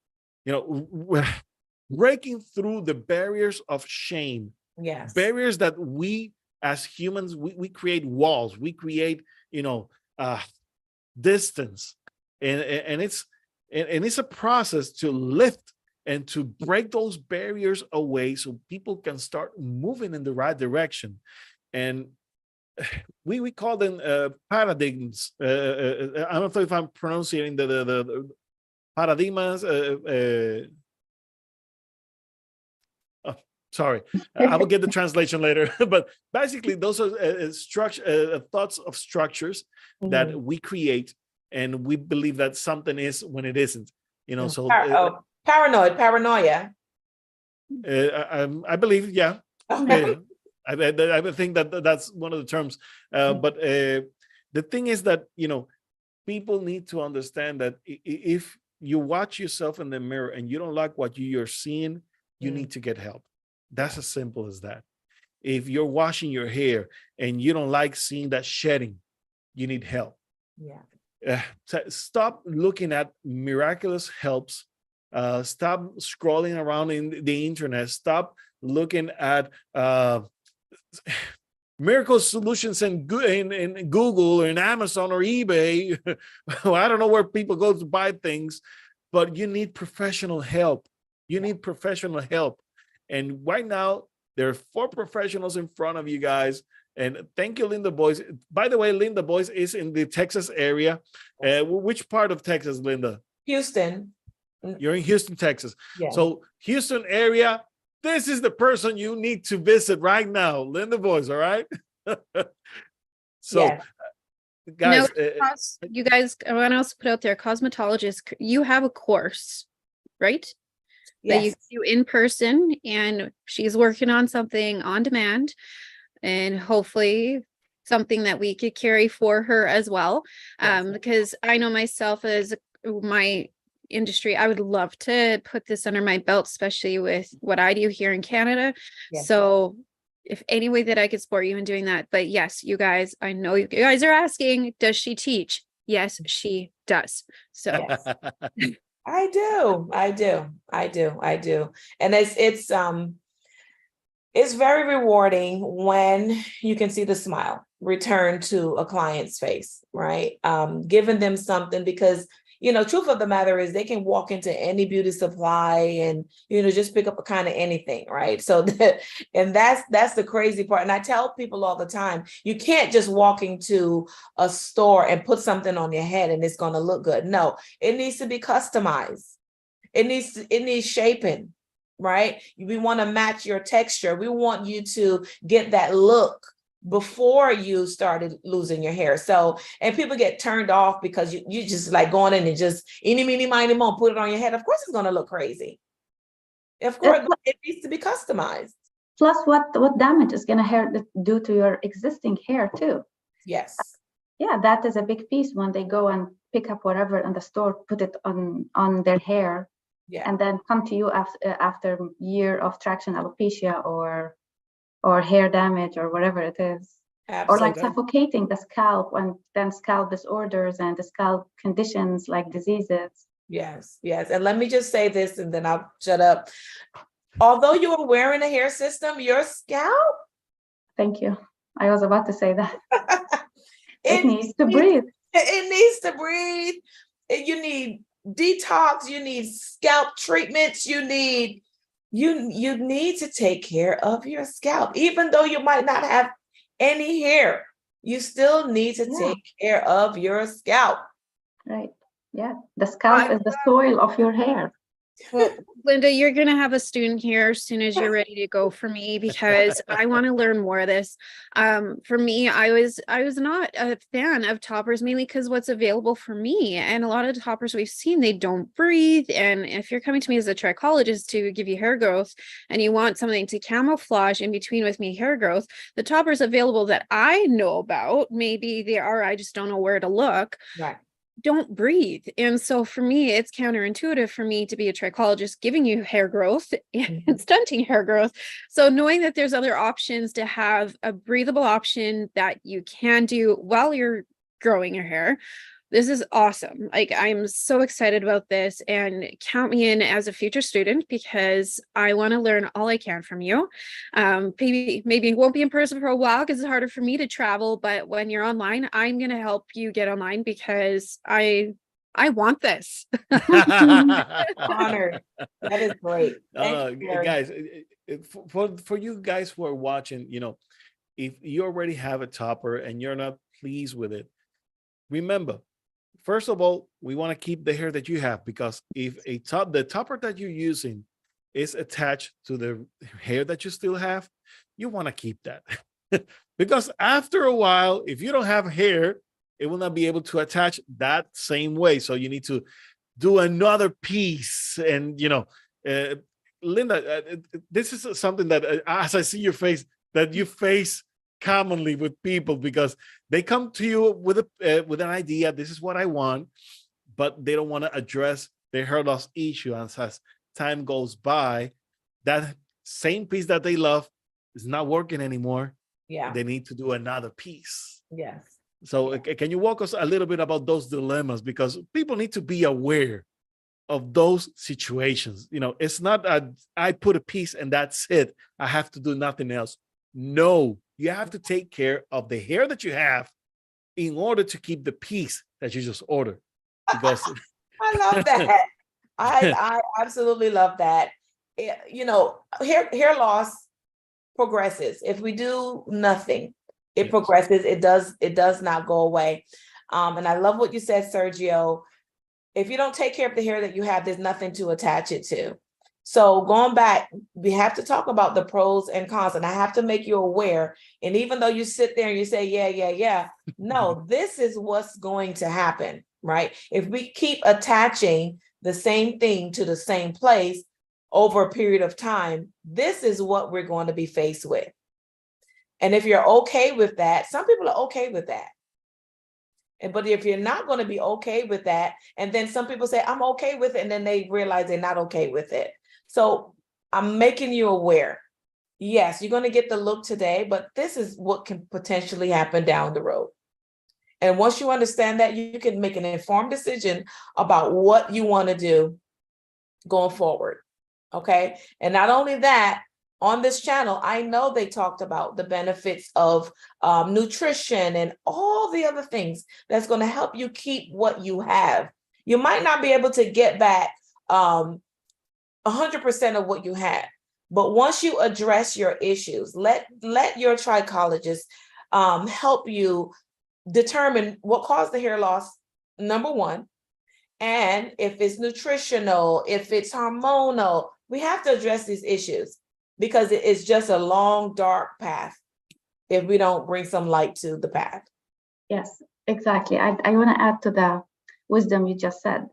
breaking through the barriers of shame, barriers that we as humans, we create walls, we create, distance, and it's a process to lift and to break those barriers away so people can start moving in the right direction. And we call them paradigms. I don't know if I'm pronouncing the paradigmas. Sorry, I will get the translation later. But basically, those are thoughts of structures that we create, and we believe that something is when it isn't. So paranoia. I believe, yeah. Okay. I think that's one of the terms. But the thing is that people need to understand that if you watch yourself in the mirror and you don't like what you're seeing, you need to get help. That's as simple as that. If you're washing your hair and you don't like seeing that shedding, you need help. Yeah. Stop looking at miraculous helps. Stop scrolling around in the internet. Stop looking at miracle solutions in Google or in Amazon or eBay. I don't know where people go to buy things, but you need professional help. And right now, there are 4 professionals in front of you guys. And thank you, Linda Boyce. By the way, Linda Boyce is in the Texas area. Which part of Texas, Linda? Houston. You're in Houston, Texas. Yeah. So Houston area, this is the person you need to visit right now, Linda Boyce, all right? So guys, You guys, I want to also put out there, cosmetologist, you have a course, right? That you Yes. do in person, and she's working on something on demand, and hopefully something that we could carry for her as well. Yes. Because I know myself as my industry, I would love to put this under my belt, especially with what I do here in Canada. Yes. So if any way that I could support you in doing that. But yes, you guys, I know you guys are asking, does she teach? Yes, she does. So Yes. I do. And it's very rewarding when you can see the smile return to a client's face, right? Giving them something, because, truth of the matter is they can walk into any beauty supply and, just pick up a kind of anything, right? So that's the crazy part. And I tell people all the time, you can't just walk into a store and put something on your head and it's going to look good. No, it needs to be customized. It needs shaping, right? We want to match your texture. We want you to get that look before you started losing your hair. So, and people get turned off because you just like going in and just eeny, meeny, miny, mo, put it on your head. Of course, it's going to look crazy. Of course, it needs to be customized. Plus, what damage is going to do to your existing hair too? Yes. Yeah, that is a big piece when they go and pick up whatever in the store, put it on their hair. Yeah. And then come to you after a year of traction alopecia or hair damage or whatever it is. Absolutely. Or like suffocating the scalp, and then scalp disorders and the scalp conditions like diseases. Yes. And let me just say this and then I'll shut up. Although you are wearing a hair system, your scalp. Thank you. I was about to say that. it needs to breathe. It needs to breathe. You need detox, you need scalp treatments, you need to take care of your scalp. Even though you might not have any hair, you still need to take care of your scalp. Right. Yeah. The scalp is the soil of your hair. Well, Linda, you're going to have a student here as soon as you're ready to go for me, because I want to learn more of this. For me, I was not a fan of toppers, mainly because what's available for me, and a lot of toppers we've seen, they don't breathe. And if you're coming to me as a trichologist to give you hair growth and you want something to camouflage in between with me hair growth, the toppers available that I know about, maybe they are, I just don't know where to look. Right. Don't breathe. And so for me, it's counterintuitive for me to be a trichologist giving you hair growth and stunting hair growth. So knowing that there's other options to have a breathable option that you can do while you're growing your hair, this is awesome. Like, I'm so excited about this, and count me in as a future student, because I want to learn all I can from you. Maybe it won't be in person for a while because it's harder for me to travel, but when you're online, I'm going to help you get online because I want this. Honored. That is great. Guys, for you guys who are watching, if you already have a topper and you're not pleased with it, remember, first of all, we want to keep the hair that you have, because if the topper that you're using is attached to the hair that you still have, you want to keep that. Because after a while, if you don't have hair, it will not be able to attach that same way. So you need to do another piece. And, Linda, this is something that, as I see your face, that you face commonly with people, because they come to you with an idea, this is what I want, but they don't want to address their hair loss issue. And as time goes by, that same piece that they love is not working anymore. Yeah, they need to do another piece. Yes. So can you walk us a little bit about those dilemmas, because people need to be aware of those situations. It's not I put a piece and that's it, I have to do nothing else. No, you have to take care of the hair that you have in order to keep the piece that you just ordered. Because I love that. I absolutely love that. Hair loss progresses. If we do nothing, it progresses. It does not go away. And I love what you said, Sergio. If you don't take care of the hair that you have, there's nothing to attach it to. So going back, we have to talk about the pros and cons, and I have to make you aware. And even though you sit there and you say, yeah, no, this is what's going to happen, right? If we keep attaching the same thing to the same place over a period of time, this is what we're going to be faced with. And if you're okay with that, some people are okay with that. But if you're not going to be okay with that, and then some people say, I'm okay with it, and then they realize they're not okay with it. So I'm making you aware. Yes, you're going to get the look today, but this is what can potentially happen down the road. And once you understand that, you can make an informed decision about what you want to do going forward. Okay. And not only that, on this channel, I know they talked about the benefits of nutrition and all the other things that's going to help you keep what you have. You might not be able to get back 100% of what you had, but once you address your issues, let your trichologist help you determine what caused the hair loss, number one, and if it's nutritional, if it's hormonal. We have to address these issues, because it is just a long, dark path if we don't bring some light to the path. Yes, exactly. I want to add to the wisdom you just said.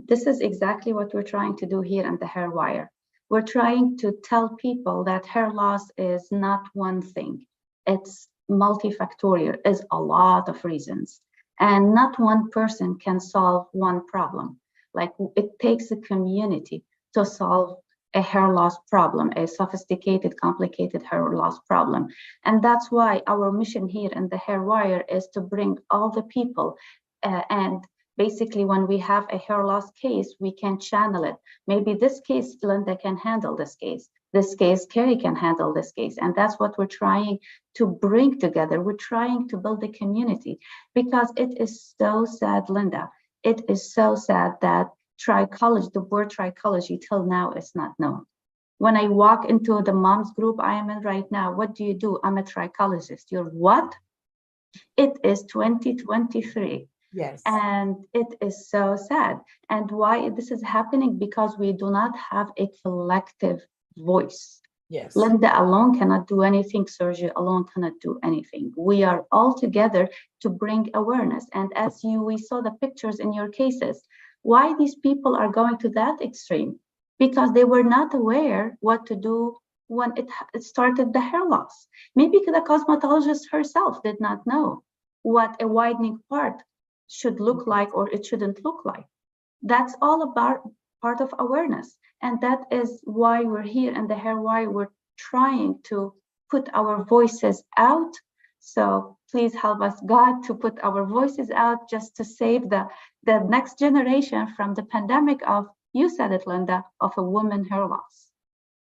This is exactly what we're trying to do here on the Hair Wire. We're trying to tell people that hair loss is not one thing. It's multifactorial, is a lot of reasons. And not one person can solve one problem. Like, it takes a community to solve a hair loss problem, a sophisticated, complicated hair loss problem. And that's why our mission here in the Hair Wire is to bring all the people and basically, when we have a hair loss case, we can channel it. Maybe this case, Linda can handle this case. This case, Carrie can handle this case. And that's what we're trying to bring together. We're trying to build a community, because it is so sad, Linda. It is so sad that trichology, the word trichology till now is not known. When I walk into the moms group I am in right now, what do you do? I'm a trichologist. You're what? It is 2023. Yes. And it is so sad. And why this is happening? Because we do not have a collective voice. Yes. Linda alone cannot do anything. Sergio alone cannot do anything. We are all together to bring awareness. And as we saw the pictures in your cases, why these people are going to that extreme? Because they were not aware what to do when it started the hair loss. Maybe the cosmetologist herself did not know what a widening part should look like or it shouldn't look like. That's all about part of awareness. And that is why we're here in the Hair Wire. We're trying to put our voices out. So please help us, God, to put our voices out, just to save the next generation from the pandemic of, you said it, Linda, of a woman hair loss.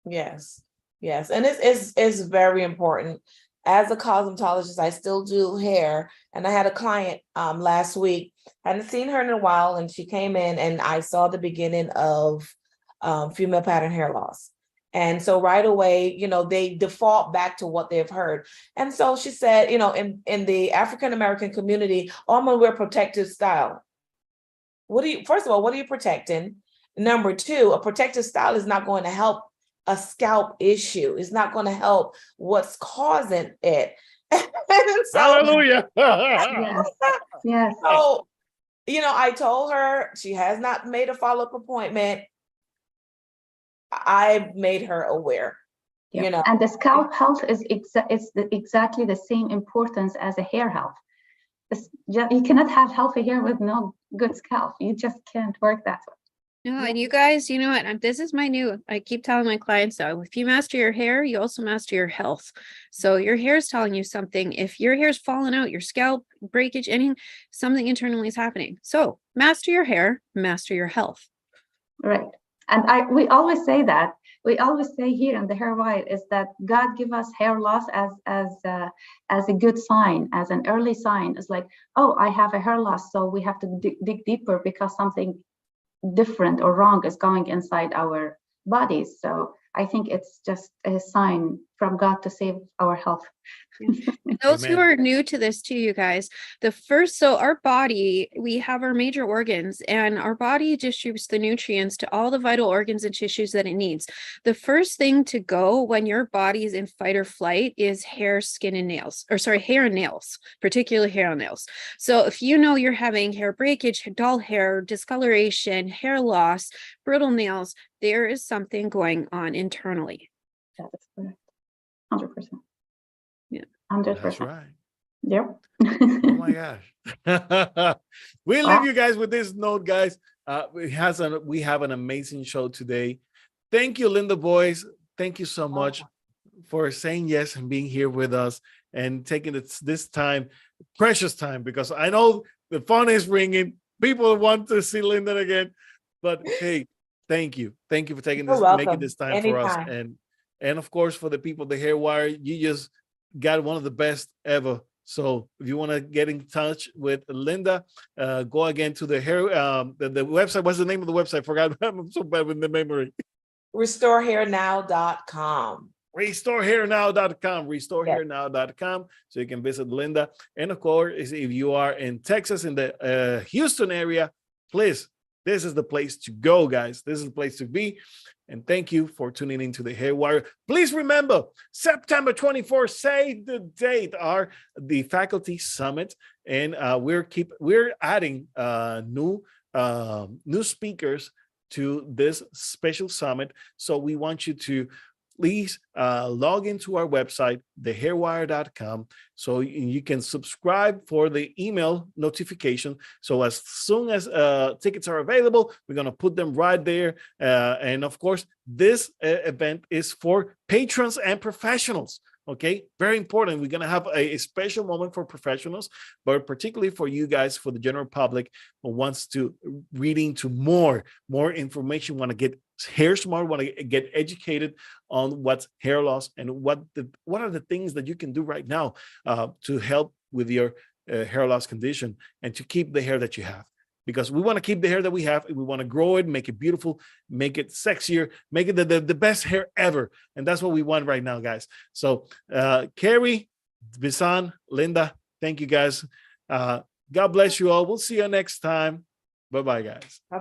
Yes. Yes. And it's very important. As a cosmetologist, I still do hair. And I had a client last week. I hadn't seen her in a while, and she came in and I saw the beginning of female pattern hair loss. And so right away, they default back to what they've heard. And so she said, in the African-American community, I'm gonna wear protective style. First of all, what are you protecting? Number two, a protective style is not going to help a scalp issue. It's not going to help what's causing it. Hallelujah. Yes. So, I told her she has not made a follow-up appointment. I made her aware. Yeah. And the scalp health is exactly the same importance as a hair health. You cannot have healthy hair with no good scalp. You just can't work that way. No, and you guys, you know what? This is I keep telling my clients, though, if you master your hair, you also master your health. So your hair is telling you something. If your hair is falling out, your scalp, breakage, something internally is happening. So master your hair, master your health. Right. And we always say that. We always say here in the Hair Wire is that God give us hair loss as a good sign, as an early sign. It's like, oh, I have a hair loss, so we have to dig deeper because something different or wrong is going inside our bodies. So I think it's just a sign from God to save our health. Those who Amen. are new to this too, you guys, so our body, we have our major organs, and our body distributes the nutrients to all the vital organs and tissues that it needs. The first thing to go when your body is in fight or flight is hair, skin, and nails, hair and nails, particularly hair and nails. So if you know you're having hair breakage, dull hair, discoloration, hair loss, brittle nails, there is something going on internally. That is correct. 100%. Yeah. 100%. That's right. Yep. Oh my gosh. We leave you guys with this note, guys. We have an amazing show today. Thank you, Linda Boyce. Thank you so much for saying yes and being here with us and taking this time, precious time, because I know the phone is ringing. People want to see Linda again. But hey, thank you. Thank you for taking this, making this time for us. And of course, for the people, the Hair Wire, you just got one of the best ever. So if you want to get in touch with Linda, go again to the hair, the website. What's the name of the website? Forgot. I'm so bad with the memory. RestoreHairNow.com. RestoreHairNow.com. RestoreHairNow.com. So you can visit Linda. And of course, if you are in Texas, in the Houston area, please, this is the place to go, guys. This is the place to be. And thank you for tuning into the Hair Wire. Please remember, September 24th, save the date, are the faculty summit. And we're adding new speakers to this special summit. So we want you to please log into our website, thehairwire.com, so you can subscribe for the email notification. So as soon as tickets are available, we're going to put them right there. And of course, this event is for patrons and professionals. Okay, very important. We're going to have a special moment for professionals, but particularly for you guys, for the general public who wants to read into more information, want to get hair smart, want to get educated on what's hair loss and what are the things that you can do right now to help with your hair loss condition and to keep the hair that you have. Because we want to keep the hair that we have. We want to grow it, make it beautiful, make it sexier, make it the best hair ever. And that's what we want right now, guys. So Carrie, Bisan, Linda, thank you, guys. God bless you all. We'll see you next time. Bye-bye, guys.